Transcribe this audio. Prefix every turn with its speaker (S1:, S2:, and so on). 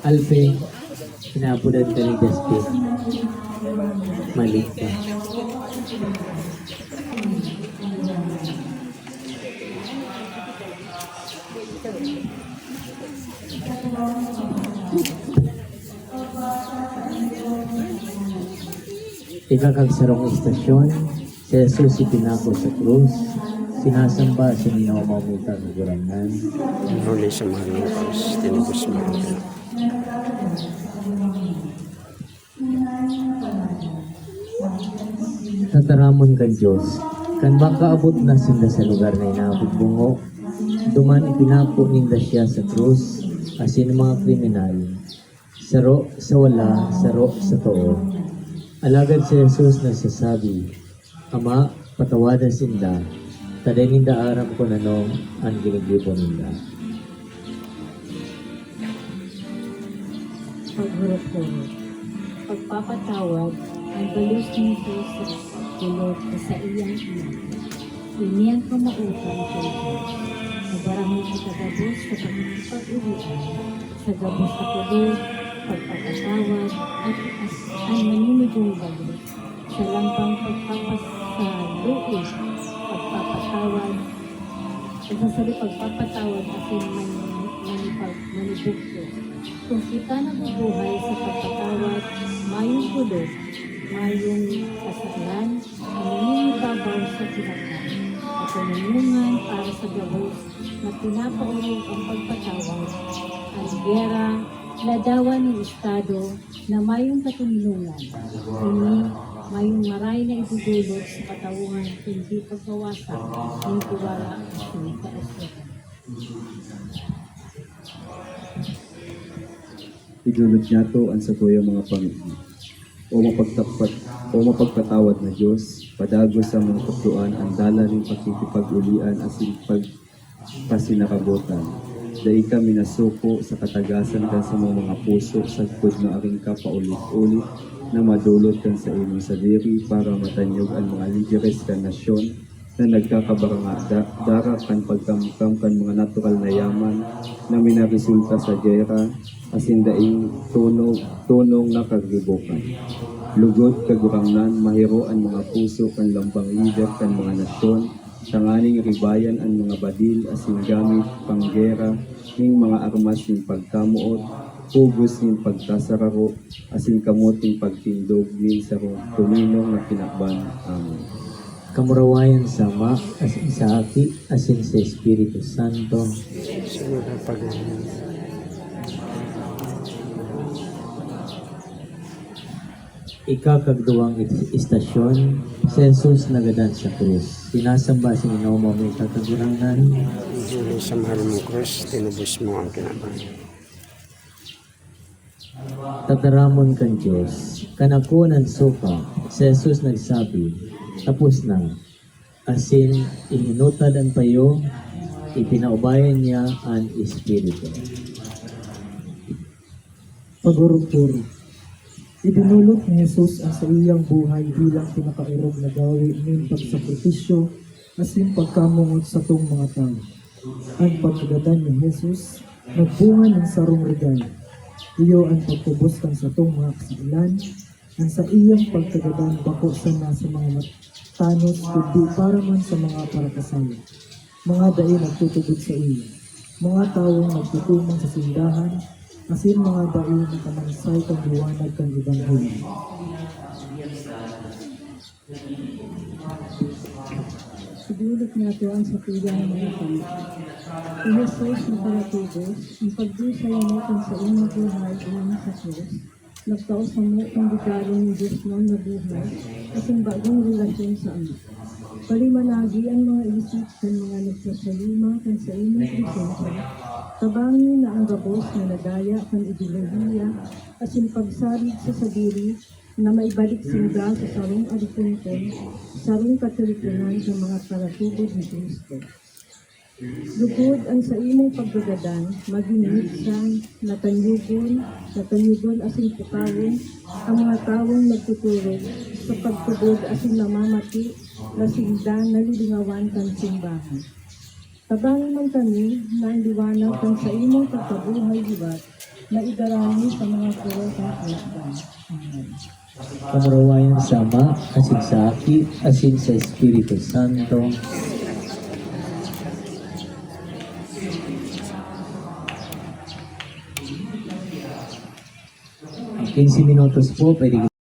S1: Alpe, pinapunan ka ni Dustin. Malik ka. Ikakagsarong istasyon, si Jesus ipinako sa krus, sinasamba sa minamamita ng gurangan.
S2: Huli sa mahal ng Diyos, tinubos mo ang Diyos.
S1: Tataramon kan Diyos, kan makaabot na sila sa lugar na inaabot bungo, duman ipinapo ninda siya sa krus, asin mga kriminal, saro sa wala, saro sa too. Alagad si Jesus nagsasabi, Ama, patawadan sinda, taday ninda aram ko nanong ang ginigibo ninda.
S3: Paghurot-hurot. Pagpapatawad ay balus ni Jesus sa tulog sa iyang ina. Iniyan pamautang kay Diyos. Nagarahon sa kagabos sa pagpapag-uwian, sa gabos sa tulog, pagpapatawad, at ang maninigong balus. Sa lampang pagpapasaluin, pagpapatawad, pagpapatawad asin manibugto. Kung kita nabubuhay sa pagpatawad, mayong kulog, mayong kasalan, ang naninibabaw sa tinakpan, at panunungan para sa gabos na pinapaulog ang pagpatawad, ang gera, ladawan ng Estado na mayong katunungan. Ini, mayong maray na idudulog sa katawungan hindi pagbawasan ng tiwala at kaasuhan.
S4: Idulog niya to ang sa tuyang mga Panginoon. O mapagpatawad na Diyos, padagos sa mga kapduan ang dala rin pakikipag-ulian asin pagpasinakabutan. Dahil kami nasuko sa katagasan kan sa mga puso sa likod na aking kapaulit-ulit na madulot kan sa inyong sadiri para matanyog ang mga lideres kan nasyon na nagkakabarangada, dara kan pagkamkam kan mga natural na yaman na minaresulta sa gera, asin daing tunong na kaglibukan. Lugod kagurangnan, mahiro ang mga puso kan lambang lider kan mga nasyon, tanganing ribayan ang mga badil, asin gamit panggera, ng mga armas ng pagkamuot, hugos ng pagkasararo, asin kamot ng pagtindog ng sarong tuminong na pinakban. Amen.
S1: Kamurawayan sama, asin sa aki, asin sa Espiritu Santo.
S2: Sunod ang pag-ibig.
S1: Ikakagduwang istasyon, si Jesus nagadan sa krus. Sinasamba si minamamita ng gurangan.
S2: Huli sa mahal ng Diyos, tinubos mo ang kinabang.
S1: Tataramon kan Diyos, kanako ng suka, si Jesus nagsabi, tapos na. Asin, ihinutad ang payo, ipinaubayan niya ang Espiritu.
S5: Pagurupuro. Idinulot ni Jesus ang sa iyang buhay bilang pinakairog na gawi ng pagsakripisyo asin pagkamungot sa tong mga tao. Ang pagkagadan ni Jesus, nagbunga ng sarong regalo. Iyo ang pagtubos kang sa tong mga kasilan, ang sa iyang pagkagadan bako sana sa mga tanos kundi para man sa mga parakasaya. Mga dai nagtutubod sa iyo, mga taong nagtutumang sa sindahan, asin mga dai na kamansay kang liwanag kang Ebanghelyo.
S3: Sigulot nato ang sa tuyang mga tao. Si Jesus na palatubos, ang pagdusay mo kung sa imong buhay ilang sa Diyos, nagtaos sa mo ang regalo ng Diyos mo na buhay at ang bagong relasyon sa Ama. Palimanagi ang mga isip ng mga nagsasalima kan sa imong presensya, tabangin na ang gabos na nadaya kan ideolohiya at yung pagsarig sa sadiri na maibalik sinda sa sarong alipunkon, sarong katulikunan sa mga palatubos ni Kristo. Lugod ang sa imong paggagadan, maginit sa natanyugon asing putawon, ang mga tawong nagtuturog sa pagtubod asing namamati, lasingdan nalilingawan kang simbahan. Tabangin man kami na ang liwanag kang sa imong pagkabuhay liwat, na idarani sa mga puro ng Kristo. Amen.
S1: Kamurawayan sa Ama, asin sa Aki, asin sa Espiritu Santo. Ang 15 minutos po, pwede